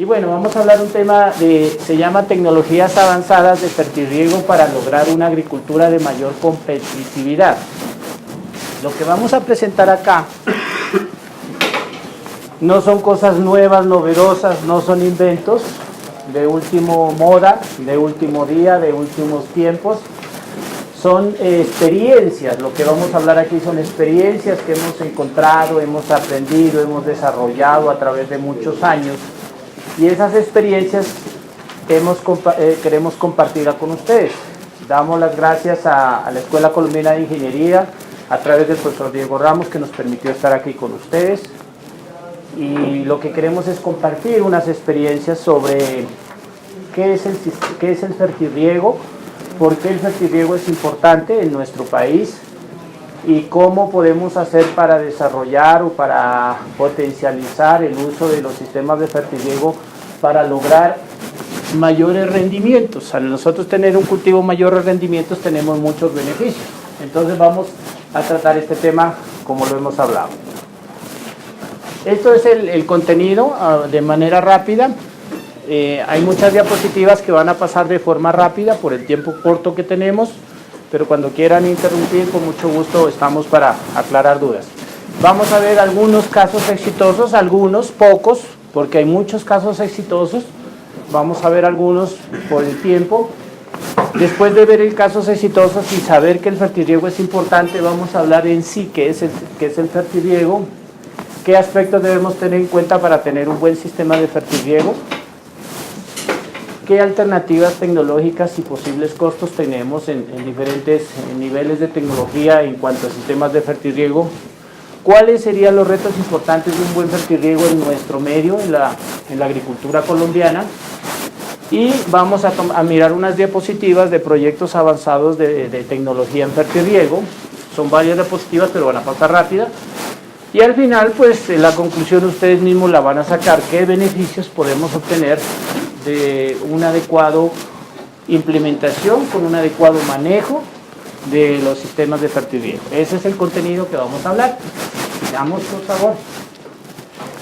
Y bueno, vamos a hablar un tema se llama tecnologías avanzadas de fertirriego para lograr una agricultura de mayor competitividad. Lo que vamos a presentar acá no son cosas nuevas, novedosas, no son inventos de último moda, de último día, de últimos tiempos. Son experiencias, lo que vamos a hablar aquí son experiencias que hemos encontrado, hemos aprendido, hemos desarrollado a través de muchos años. Y esas experiencias queremos compartirlas con ustedes. Damos las gracias a la Escuela Colombiana de Ingeniería, a través del profesor Diego Ramos, que nos permitió estar aquí con ustedes. Y lo que queremos es compartir unas experiencias sobre qué es el fertirriego, por qué el fertirriego es importante en nuestro país y cómo podemos hacer para desarrollar o para potencializar el uso de los sistemas de fertirriego para lograr mayores rendimientos. Al nosotros tener un cultivo mayores rendimientos tenemos muchos beneficios. Entonces vamos a tratar este tema como lo hemos hablado. Esto es el contenido de manera rápida. Hay muchas diapositivas que van a pasar de forma rápida por el tiempo corto que tenemos, pero cuando quieran interrumpir, con mucho gusto estamos para aclarar dudas. Vamos a ver algunos casos exitosos, algunos, pocos, porque hay muchos casos exitosos. Vamos a ver algunos por el tiempo. Después de ver el casos exitosos y saber que el fertirriego es importante, vamos a hablar en sí qué es el fertirriego, qué aspectos debemos tener en cuenta para tener un buen sistema de fertirriego, qué alternativas tecnológicas y posibles costos tenemos en diferentes niveles de tecnología en cuanto a sistemas de fertirriego, cuáles serían los retos importantes de un buen fertirriego en nuestro medio, en la agricultura colombiana, y vamos a mirar unas diapositivas de proyectos avanzados de tecnología en fertirriego. Son varias diapositivas, pero van a pasar rápida. Y al final, pues, la conclusión ustedes mismos la van a sacar, qué beneficios podemos obtener de una adecuada implementación, con un adecuado manejo de los sistemas de fertirriego. Ese es el contenido que vamos a hablar. Veamos, por favor.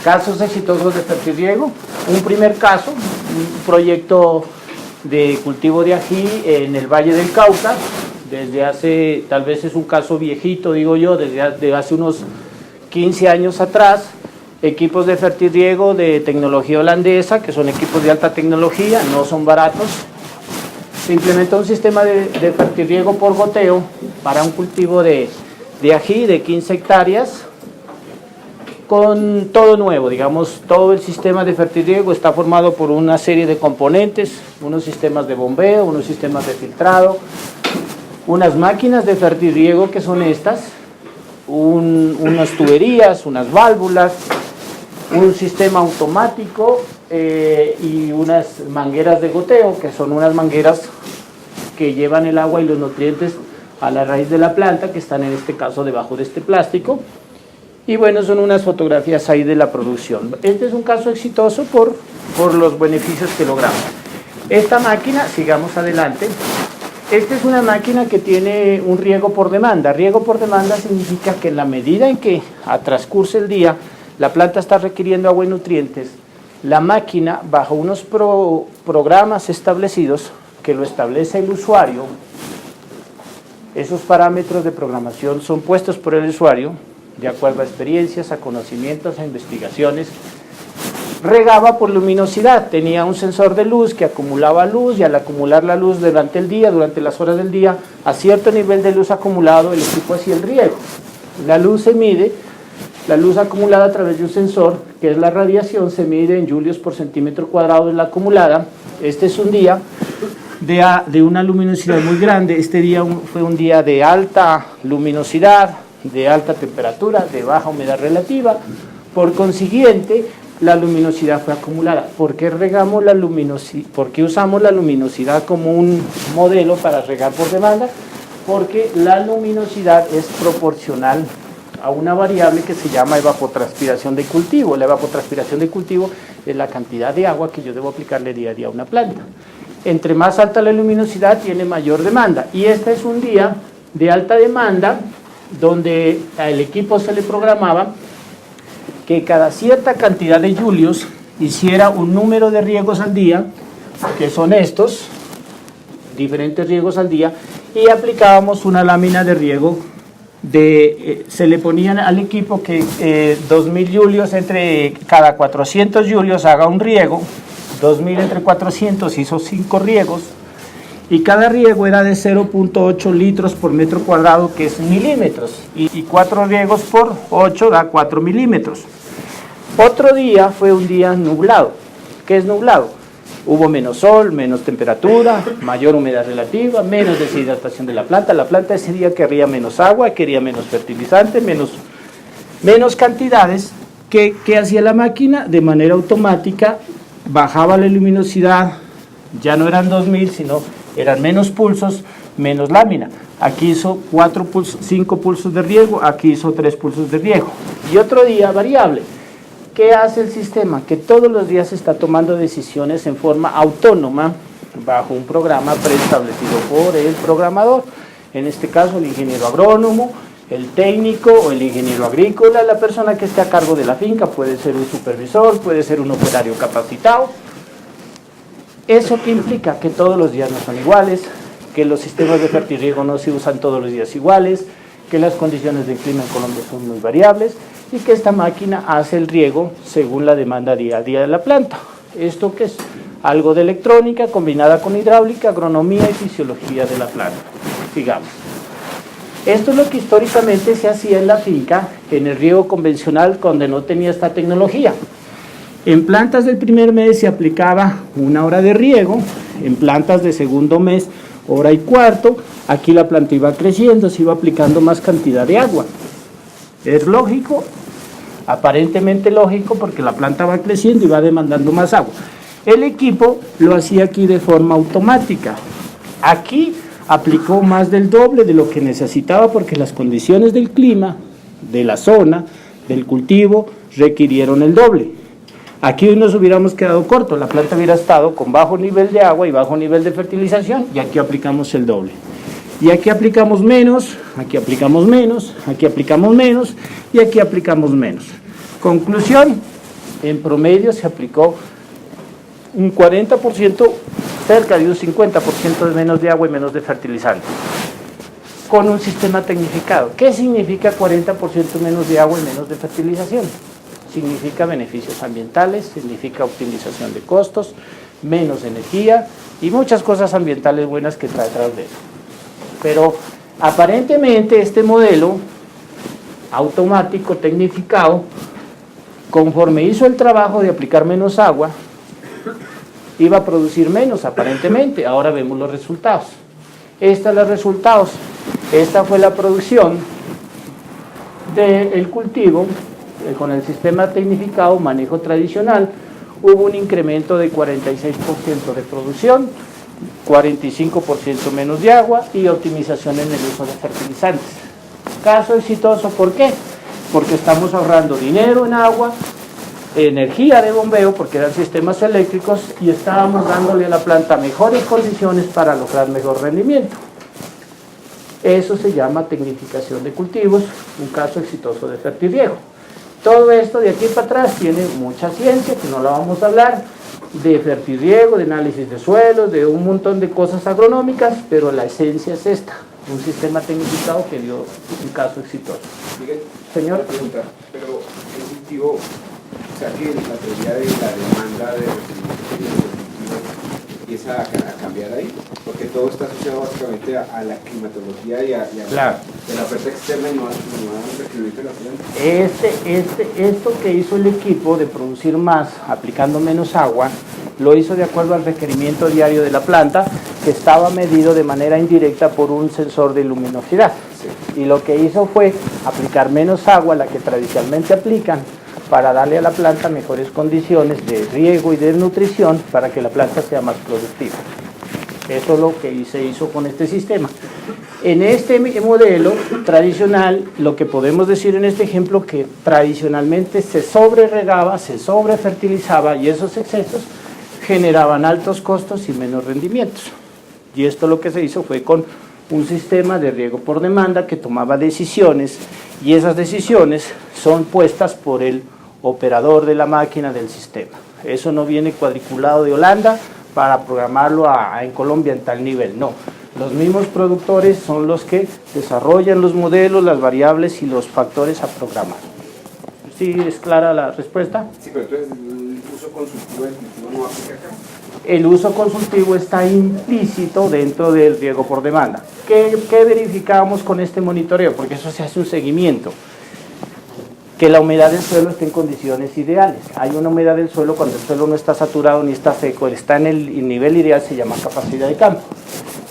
Casos exitosos de fertirriego. Un primer caso, un proyecto de cultivo de ají en el Valle del Cauca, desde hace, tal vez es un caso viejito, digo yo, desde hace unos 15 años atrás, equipos de fertirriego de tecnología holandesa, que son equipos de alta tecnología, no son baratos. Se implementó un sistema de fertirriego por goteo para un cultivo de ají de 15 hectáreas, con todo nuevo, digamos, todo el sistema de fertirriego está formado por una serie de componentes, unos sistemas de bombeo, unos sistemas de filtrado, unas máquinas de fertirriego que son estas, unas tuberías, unas válvulas, un sistema automático y unas mangueras de goteo, que son unas mangueras que llevan el agua y los nutrientes a la raíz de la planta, que están en este caso debajo de este plástico. Y bueno, son unas fotografías ahí de la producción. Este es un caso exitoso por los beneficios que logramos. Esta máquina, sigamos adelante. Esta es una máquina que tiene un riego por demanda. Riego por demanda significa que en la medida en que transcurre el día, la planta está requiriendo agua y nutrientes, la máquina, bajo unos programas establecidos, que lo establece el usuario, esos parámetros de programación son puestos por el usuario, de acuerdo a experiencias, a conocimientos, a investigaciones, regaba por luminosidad, tenía un sensor de luz que acumulaba luz y al acumular la luz durante el día, durante las horas del día, a cierto nivel de luz acumulado, el equipo hacía el riego. La luz se mide, la luz acumulada a través de un sensor, que es la radiación, se mide en julios por centímetro cuadrado en la acumulada. Este es un día de una luminosidad muy grande, este día fue un día de alta luminosidad, de alta temperatura, de baja humedad relativa, por consiguiente la luminosidad fue acumulada. ¿Por qué regamos la luminosidad? ¿Por qué usamos la luminosidad como un modelo para regar por demanda? Porque la luminosidad es proporcional a una variable que se llama evapotranspiración de cultivo. La evapotranspiración de cultivo es la cantidad de agua que yo debo aplicarle día a día a una planta. Entre más alta la luminosidad, tiene mayor demanda. Y este es un día de alta demanda, donde al equipo se le programaba que cada cierta cantidad de julios hiciera un número de riegos al día, que son estos, diferentes riegos al día, y aplicábamos una lámina de riego se le ponían al equipo que 2000 julios entre cada 400 julios haga un riego, 2000 entre 400 hizo 5 riegos, y cada riego era de 0.8 litros por metro cuadrado, que es milímetros, y 4 riegos por 8 da 4 milímetros. Otro día fue un día nublado. ¿Qué es nublado? Hubo menos sol, menos temperatura, mayor humedad relativa, menos deshidratación de la planta. La planta ese día quería menos agua, quería menos fertilizante, menos cantidades. ¿Qué hacía la máquina? De manera automática bajaba la luminosidad, ya no eran 2000, sino eran menos pulsos, menos lámina. Aquí hizo 5 pulsos de riego, aquí hizo 3 pulsos de riego. Y otro día variable. ¿Qué hace el sistema? Que todos los días está tomando decisiones en forma autónoma bajo un programa preestablecido por el programador, en este caso el ingeniero agrónomo, el técnico o el ingeniero agrícola, la persona que esté a cargo de la finca, puede ser un supervisor, puede ser un operario capacitado. ¿Eso qué implica? Que todos los días no son iguales, que los sistemas de fertirriego no se usan todos los días iguales, que las condiciones del clima en Colombia son muy variables, y que esta máquina hace el riego según la demanda día a día de la planta. ¿Esto qué es? Algo de electrónica combinada con hidráulica, agronomía y fisiología de la planta. Digamos. Esto es lo que históricamente se hacía en la finca, en el riego convencional, donde no tenía esta tecnología. En plantas del primer mes se aplicaba 1 hora de riego, en plantas de segundo mes, 1 hora y cuarto. Aquí la planta iba creciendo, se iba aplicando más cantidad de agua. ¿Es lógico? Aparentemente lógico, porque la planta va creciendo y va demandando más agua. El equipo lo hacía aquí de forma automática. Aquí aplicó más del doble de lo que necesitaba, porque las condiciones del clima, de la zona, del cultivo, requirieron el doble. Aquí hoy nos hubiéramos quedado cortos, la planta hubiera estado con bajo nivel de agua y bajo nivel de fertilización, y aquí aplicamos el doble. Y aquí aplicamos menos, aquí aplicamos menos, aquí aplicamos menos y aquí aplicamos menos. Conclusión, en promedio se aplicó un 40%, cerca de un 50% de menos de agua y menos de fertilizante, con un sistema tecnificado. ¿Qué significa 40% menos de agua y menos de fertilización? Significa beneficios ambientales, significa optimización de costos, menos energía y muchas cosas ambientales buenas que está detrás de eso. Pero aparentemente este modelo automático, tecnificado, conforme hizo el trabajo de aplicar menos agua, iba a producir menos aparentemente. Ahora vemos los resultados. Estos son los resultados. Esta fue la producción del cultivo con el sistema tecnificado, manejo tradicional. Hubo un incremento de 46% de producción, 45% menos de agua y optimización en el uso de fertilizantes. Caso exitoso, ¿por qué? Porque estamos ahorrando dinero en agua, energía de bombeo, porque eran sistemas eléctricos, y estábamos dándole a la planta mejores condiciones para lograr mejor rendimiento. Eso se llama tecnificación de cultivos, un caso exitoso de fertirriego. Todo esto de aquí para atrás tiene mucha ciencia, que no la vamos a hablar, de fertirriego, de análisis de suelos, de un montón de cosas agronómicas, pero la esencia es esta, un sistema tecnificado que dio un caso exitoso. Señor. Pregunta, pero el cultivo, o sea que la teoría de la demanda de recibimiento empieza a cambiar ahí, porque todo está asociado básicamente a la climatología y a claro, la oferta externa y no al requerimiento de la planta. Esto que hizo el equipo de producir más aplicando menos agua, lo hizo de acuerdo al requerimiento diario de la planta, que estaba medido de manera indirecta por un sensor de luminosidad. Sí. Y lo que hizo fue aplicar menos agua, la que tradicionalmente aplican, para darle a la planta mejores condiciones de riego y de nutrición para que la planta sea más productiva. Eso es lo que se hizo con este sistema. En este modelo tradicional, lo que podemos decir en este ejemplo, que tradicionalmente se sobreregaba, se sobrefertilizaba, y esos excesos generaban altos costos y menos rendimientos. Y esto lo que se hizo fue con un sistema de riego por demanda que tomaba decisiones, y esas decisiones son puestas por el operador de la máquina del sistema. Eso no viene cuadriculado de Holanda para programarlo en Colombia en tal nivel, no. Los mismos productores son los que desarrollan los modelos, las variables y los factores a programar. ¿Sí es clara la respuesta? Sí, pero entonces el uso consultivo del cultivo no aplica acá. El uso consultivo está implícito dentro del riego por demanda. ¿Qué verificamos con este monitoreo? Porque eso se hace un seguimiento. Que la humedad del suelo esté en condiciones ideales. Hay una humedad del suelo cuando el suelo no está saturado ni está seco, está en el nivel ideal, se llama capacidad de campo.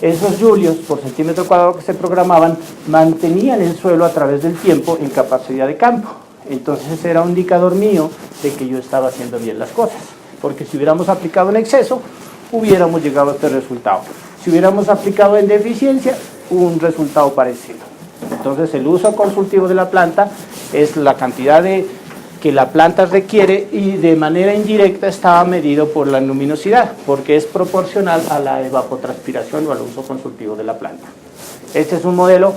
Esos julios por centímetro cuadrado que se programaban mantenían el suelo a través del tiempo en capacidad de campo. Entonces era un indicador mío de que yo estaba haciendo bien las cosas. Porque si hubiéramos aplicado en exceso, hubiéramos llegado a este resultado. Si hubiéramos aplicado en deficiencia, un resultado parecido. Entonces el uso consultivo de la planta es la cantidad que la planta requiere y de manera indirecta estaba medido por la luminosidad, porque es proporcional a la evapotranspiración o al uso consultivo de la planta. Este es un modelo.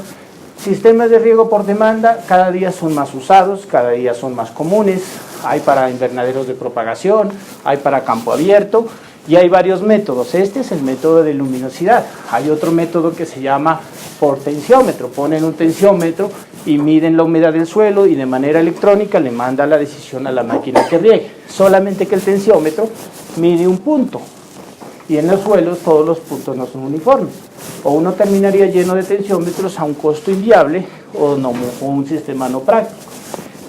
Sistemas de riego por demanda cada día son más usados, cada día son más comunes. Hay para invernaderos de propagación, hay para campo abierto y hay varios métodos. Este es el método de luminosidad. Hay otro método que se llama por tensiómetro. Ponen un tensiómetro y miden la humedad del suelo y de manera electrónica le manda la decisión a la máquina que riegue. Solamente que el tensiómetro mide un punto y en los suelos todos los puntos no son uniformes. O uno terminaría lleno de tensiómetros a un costo inviable o un sistema no práctico.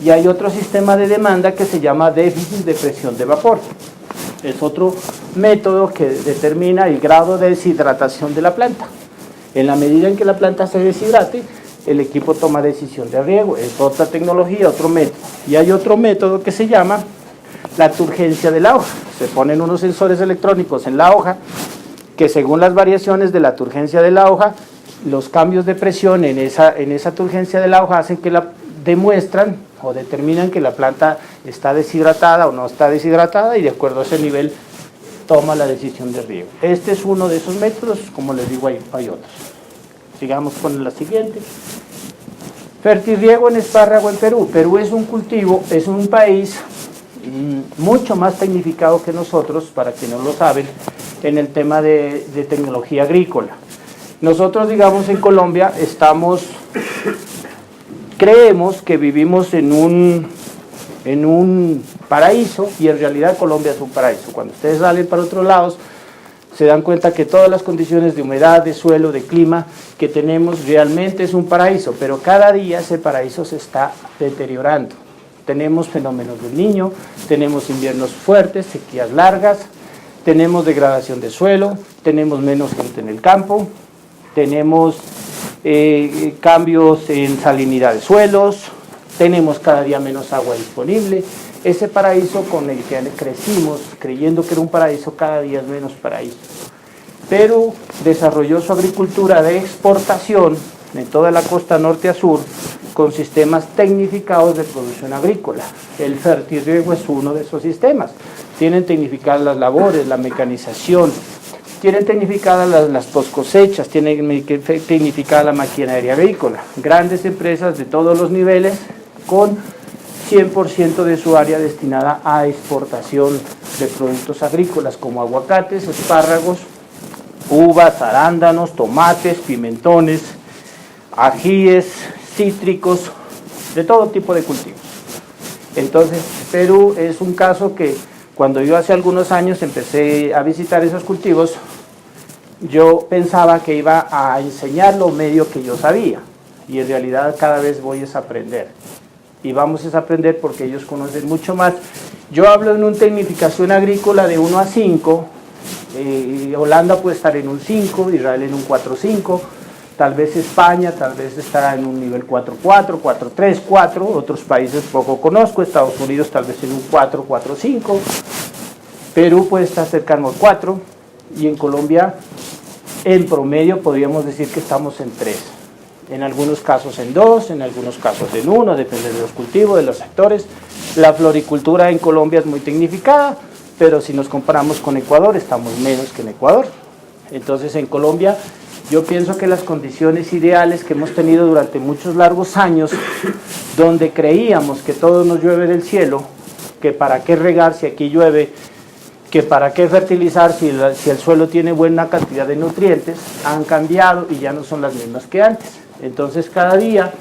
Y hay otro sistema de demanda que se llama déficit de presión de vapor. Es otro método que determina el grado de deshidratación de la planta. En la medida en que la planta se deshidrate, el equipo toma decisión de riego. Es otra tecnología, otro método. Y hay otro método que se llama la turgencia de la hoja. Se ponen unos sensores electrónicos en la hoja que según las variaciones de la turgencia de la hoja, los cambios de presión en esa turgencia de la hoja hacen que demuestran o determinan que la planta está deshidratada o no está deshidratada y de acuerdo a ese nivel toma la decisión de riego. Este es uno de esos métodos, como les digo, hay otros. Sigamos con la siguiente. Fertirriego en espárrago en Perú. Perú es un cultivo, es un país mucho más tecnificado que nosotros, para quienes no lo saben, en el tema de tecnología agrícola. Nosotros, digamos, en Colombia creemos que vivimos en un paraíso y en realidad Colombia es un paraíso. Cuando ustedes salen para otros lados se dan cuenta que todas las condiciones de humedad, de suelo, de clima que tenemos realmente es un paraíso, pero cada día ese paraíso se está deteriorando. Tenemos fenómenos del Niño, tenemos inviernos fuertes, sequías largas, tenemos degradación de suelo, tenemos menos gente en el campo, tenemos cambios en salinidad de suelos, tenemos cada día menos agua disponible. Ese paraíso con el que crecimos creyendo que era un paraíso, cada día es menos paraíso. Perú desarrolló su agricultura de exportación en toda la costa norte a sur con sistemas tecnificados de producción agrícola. El Fertirriego es uno de esos sistemas. Tienen tecnificadas las labores, la mecanización, tienen tecnificadas las post-cosechas, tienen tecnificada la maquinaria agrícola. Grandes empresas de todos los niveles con 100% de su área destinada a exportación de productos agrícolas como aguacates, espárragos, uvas, arándanos, tomates, pimentones, ajíes, cítricos, de todo tipo de cultivos. Entonces, Perú es un caso que cuando yo hace algunos años empecé a visitar esos cultivos, yo pensaba que iba a enseñar lo medio que yo sabía, y en realidad cada vez voy a aprender. Y vamos a aprender porque ellos conocen mucho más. Yo hablo en una tecnificación agrícola de 1 a 5, Holanda puede estar en un 5, Israel en un 4-5, tal vez España, tal vez estará en un nivel 4-4, 4-3, 4, otros países poco conozco, Estados Unidos tal vez en un 4-4-5, Perú puede estar cercano al 4, y en Colombia en promedio podríamos decir que estamos en 3. En algunos casos en 2, en algunos casos en 1, depende de los cultivos, de los sectores. La floricultura en Colombia es muy tecnificada, pero si nos comparamos con Ecuador, estamos menos que en Ecuador. Entonces en Colombia yo pienso que las condiciones ideales que hemos tenido durante muchos largos años, donde creíamos que todo nos llueve del cielo, que para qué regar si aquí llueve que para qué fertilizar si el suelo tiene buena cantidad de nutrientes, han cambiado y ya no son las mismas que antes. Entonces cada día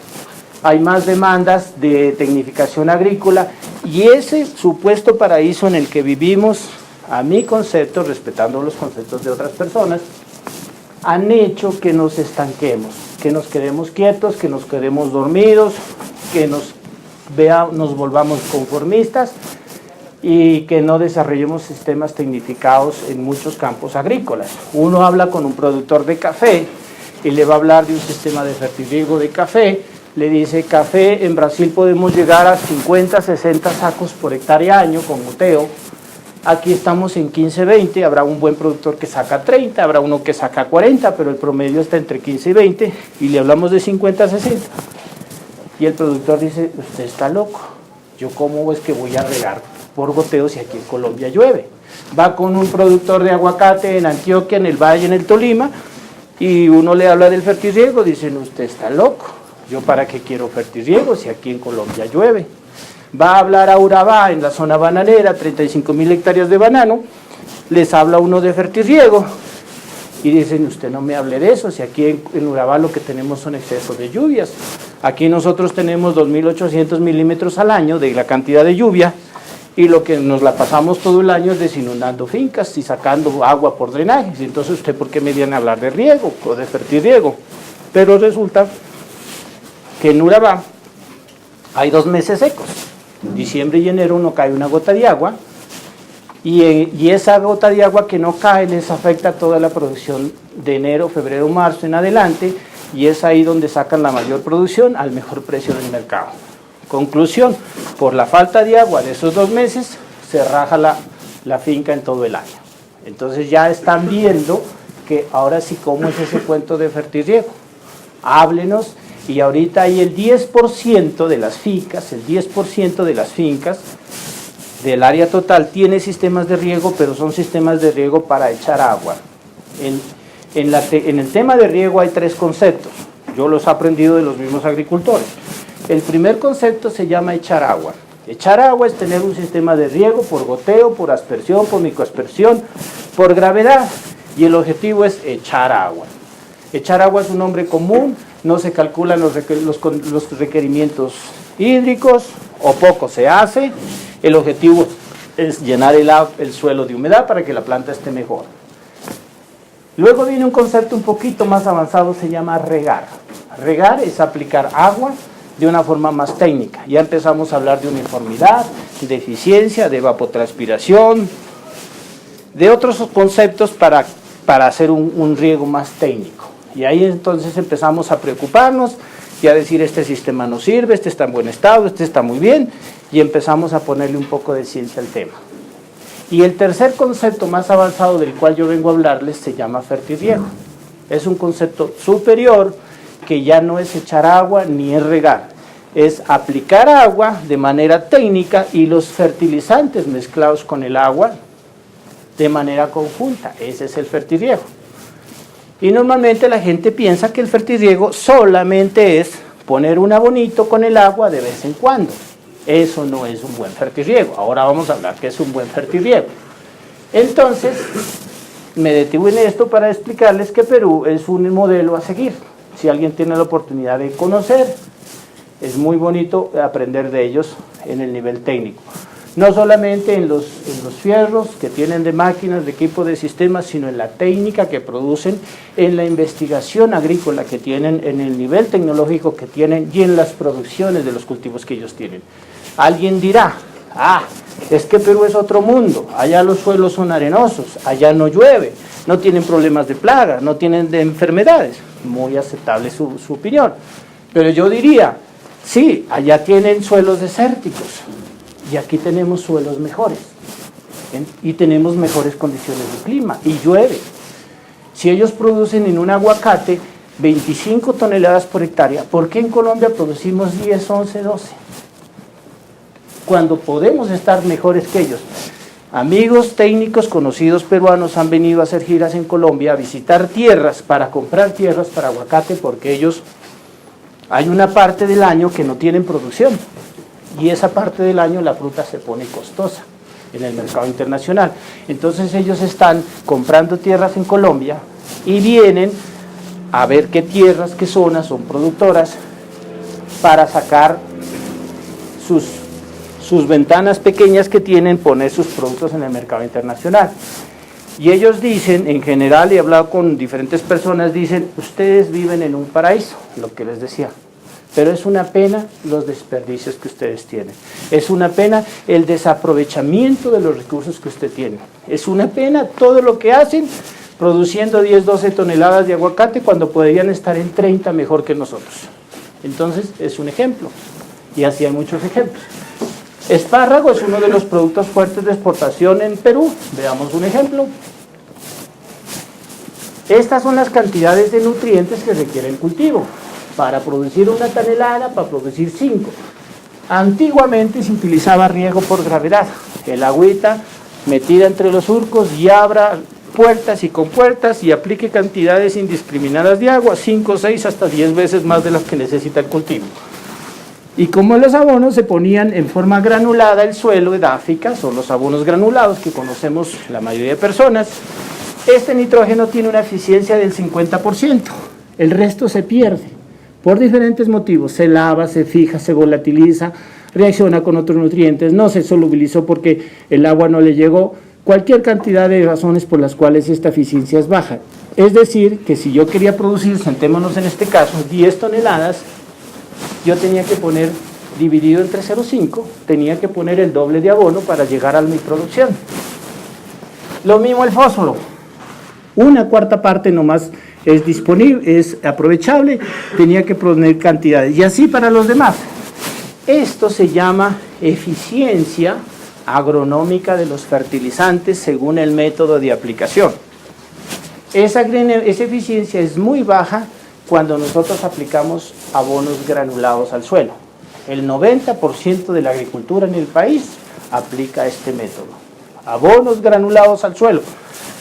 hay más demandas de tecnificación agrícola y ese supuesto paraíso en el que vivimos, a mi concepto, respetando los conceptos de otras personas, han hecho que nos estanquemos, que nos quedemos quietos, que nos quedemos dormidos, que nos volvamos conformistas y que no desarrollemos sistemas tecnificados en muchos campos agrícolas. Uno habla con un productor de café y le va a hablar de un sistema de fertirriego de café, le dice, café, en Brasil podemos llegar a 50, 60 sacos por hectárea año con goteo, aquí estamos en 15, 20, habrá un buen productor que saca 30, habrá uno que saca 40, pero el promedio está entre 15 y 20, y le hablamos de 50, 60. Y el productor dice, usted está loco, yo cómo es que voy a regar por goteo si aquí en Colombia llueve. Va con un productor de aguacate en Antioquia, en el Valle, en el Tolima, y uno le habla del fertirriego, dicen, usted está loco, yo para qué quiero fertirriego si aquí en Colombia llueve. Va a hablar a Urabá, en la zona bananera, 35.000 hectáreas de banano, les habla uno de fertirriego, y dicen, usted no me hable de eso, si aquí en Urabá lo que tenemos son excesos de lluvias. Aquí nosotros tenemos 2.800 milímetros al año de la cantidad de lluvia, y lo que nos la pasamos todo el año es desinundando fincas y sacando agua por drenajes. Entonces, ¿usted por qué me viene a hablar de riego o de fertirriego? Pero resulta que en Urabá hay 2 meses secos. Diciembre y enero no cae una gota de agua, y esa gota de agua que no cae les afecta toda la producción de enero, febrero, marzo en adelante, y es ahí donde sacan la mayor producción al mejor precio del mercado. Conclusión, por la falta de agua de esos 2 meses, se raja la finca en todo el año. Entonces ya están viendo que ahora sí, ¿cómo es ese cuento de fertirriego? Háblenos, y ahorita hay el 10% de las fincas, del área total tiene sistemas de riego, pero son sistemas de riego para echar agua. En el tema de riego hay 3 conceptos, yo los he aprendido de los mismos agricultores. El primer concepto se llama echar agua. Echar agua es tener un sistema de riego por goteo, por aspersión, por microaspersión, por gravedad, y el objetivo es echar agua. Echar agua es un nombre común, no se calculan los requerimientos hídricos, o poco se hace. El objetivo es llenar el suelo de humedad para que la planta esté mejor. Luego viene un concepto un poquito más avanzado, se llama regar. Regar es aplicar agua de una forma más técnica. Ya empezamos a hablar de uniformidad, de eficiencia, de evapotranspiración, de otros conceptos para hacer un riego más técnico. Y ahí entonces empezamos a preocuparnos y a decir, este sistema no sirve, este está en buen estado, este está muy bien, y empezamos a ponerle un poco de ciencia al tema. Y el tercer concepto más avanzado del cual yo vengo a hablarles se llama fertirriego. Es un concepto superior que ya no es echar agua ni es regar, es aplicar agua de manera técnica y los fertilizantes mezclados con el agua de manera conjunta. Ese es el fertirriego. Y normalmente la gente piensa que el fertirriego solamente es poner un abonito con el agua de vez en cuando. Eso no es un buen fertirriego. Ahora vamos a hablar qué es un buen fertirriego. Entonces, me detuve en esto para explicarles que Perú es un modelo a seguir. Si alguien tiene la oportunidad de conocer, es muy bonito aprender de ellos en el nivel técnico. No solamente en los fierros que tienen de máquinas, de equipo de sistemas, sino en la técnica que producen, en la investigación agrícola que tienen, en el nivel tecnológico que tienen y en las producciones de los cultivos que ellos tienen. Alguien dirá, es que Perú es otro mundo, allá los suelos son arenosos, allá no llueve, no tienen problemas de plagas, no tienen de enfermedades. Muy aceptable su opinión. Pero yo diría, sí, allá tienen suelos desérticos y aquí tenemos suelos mejores y tenemos mejores condiciones de clima y llueve. Si ellos producen en un aguacate 25 toneladas por hectárea, ¿por qué en Colombia producimos 10, 11, 12? Cuando podemos estar mejores que ellos. Amigos técnicos conocidos peruanos han venido a hacer giras en Colombia a visitar tierras, para comprar tierras para aguacate, porque ellos, hay una parte del año que no tienen producción y esa parte del año la fruta se pone costosa. en el mercado internacional. Entonces ellos están comprando tierras en Colombia y vienen a ver qué tierras, qué zonas son productoras para sacar sus ventanas pequeñas que tienen, poner sus productos en el mercado internacional. Y ellos dicen, en general, y he hablado con diferentes personas, dicen, ustedes viven en un paraíso, lo que les decía, pero es una pena los desperdicios que ustedes tienen, es una pena el desaprovechamiento de los recursos que usted tiene, es una pena todo lo que hacen produciendo 10, 12 toneladas de aguacate cuando podrían estar en 30 mejor que nosotros. Entonces es un ejemplo, y así hay muchos ejemplos. Espárrago es uno de los productos fuertes de exportación en Perú. Veamos un ejemplo. Estas son las cantidades de nutrientes que requiere el cultivo. Para producir una tonelada, para producir 5. Antiguamente se utilizaba riego por gravedad. El agüita metida entre los surcos y abra puertas y compuertas y aplique cantidades indiscriminadas de agua, 5, 6, hasta 10 veces más de las que necesita el cultivo. Y como los abonos se ponían en forma granulada, el suelo edáfica, son los abonos granulados que conocemos la mayoría de personas, este nitrógeno tiene una eficiencia del 50%, el resto se pierde, por diferentes motivos, se lava, se fija, se volatiliza, reacciona con otros nutrientes, no se solubilizó porque el agua no le llegó, cualquier cantidad de razones por las cuales esta eficiencia es baja. Es decir, que si yo quería producir, sentémonos en este caso, 10 toneladas, yo tenía que poner, dividido entre 0,5, tenía que poner el doble de abono para llegar a mi producción. Lo mismo el fósforo, una cuarta parte nomás es disponible, es aprovechable, tenía que poner cantidades, y así para los demás. Esto se llama eficiencia agronómica de los fertilizantes según el método de aplicación. Esa eficiencia es muy baja cuando nosotros aplicamos abonos granulados al suelo. El 90% de la agricultura en el país aplica este método. Abonos granulados al suelo,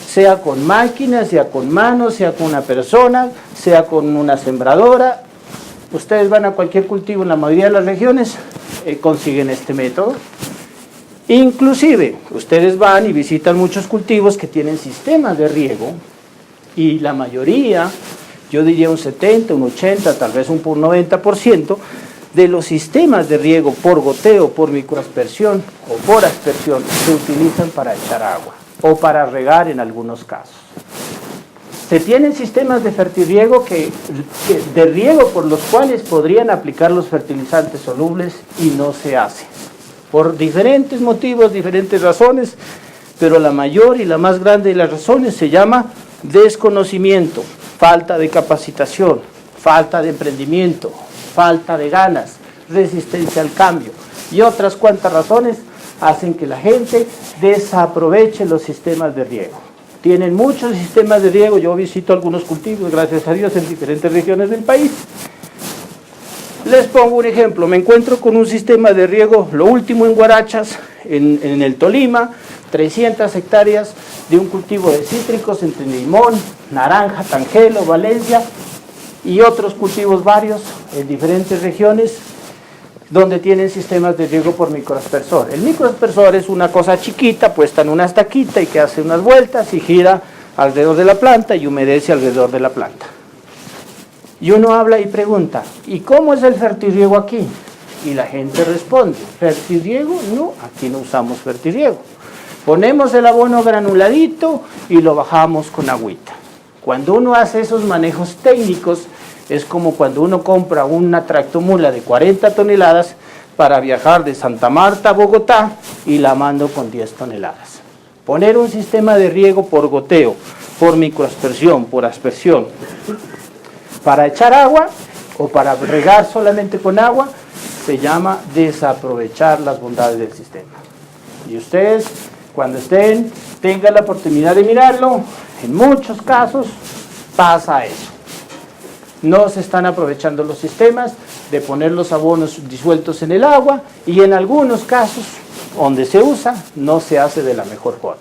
sea con máquinas, sea con manos, sea con una persona, sea con una sembradora. Ustedes van a cualquier cultivo en la mayoría de las regiones, consiguen este método. Inclusive, ustedes van y visitan muchos cultivos que tienen sistemas de riego y la mayoría, yo diría un 70, un 80, tal vez un 90% de los sistemas de riego por goteo, por microaspersión o por aspersión se utilizan para echar agua o para regar en algunos casos. Se tienen sistemas de fertirriego de riego por los cuales podrían aplicar los fertilizantes solubles y no se hace. Por diferentes motivos, diferentes razones, pero la mayor y la más grande de las razones se llama desconocimiento, falta de capacitación, falta de emprendimiento, falta de ganas, resistencia al cambio y otras cuantas razones hacen que la gente desaproveche los sistemas de riego. Tienen muchos sistemas de riego, yo visito algunos cultivos, gracias a Dios, en diferentes regiones del país. Les pongo un ejemplo, me encuentro con un sistema de riego, lo último en Guarachas, en el Tolima, 300 hectáreas de un cultivo de cítricos entre limón, naranja, tangelo, Valencia y otros cultivos varios en diferentes regiones donde tienen sistemas de riego por microaspersor. El microaspersor es una cosa chiquita puesta en una estaquita y que hace unas vueltas y gira alrededor de la planta y humedece alrededor de la planta. Y uno habla y pregunta, ¿y cómo es el fertirriego aquí? Y la gente responde, ¿fertirriego? No, aquí no usamos fertirriego. Ponemos el abono granuladito y lo bajamos con agüita. Cuando uno hace esos manejos técnicos, es como cuando uno compra una tractomula de 40 toneladas para viajar de Santa Marta a Bogotá y la mando con 10 toneladas. Poner un sistema de riego por goteo, por microaspersión, por aspersión, para echar agua o para regar solamente con agua, se llama desaprovechar las bondades del sistema. Y ustedes, cuando tengan la oportunidad de mirarlo, en muchos casos pasa eso. No se están aprovechando los sistemas de poner los abonos disueltos en el agua y en algunos casos, donde se usa, no se hace de la mejor forma.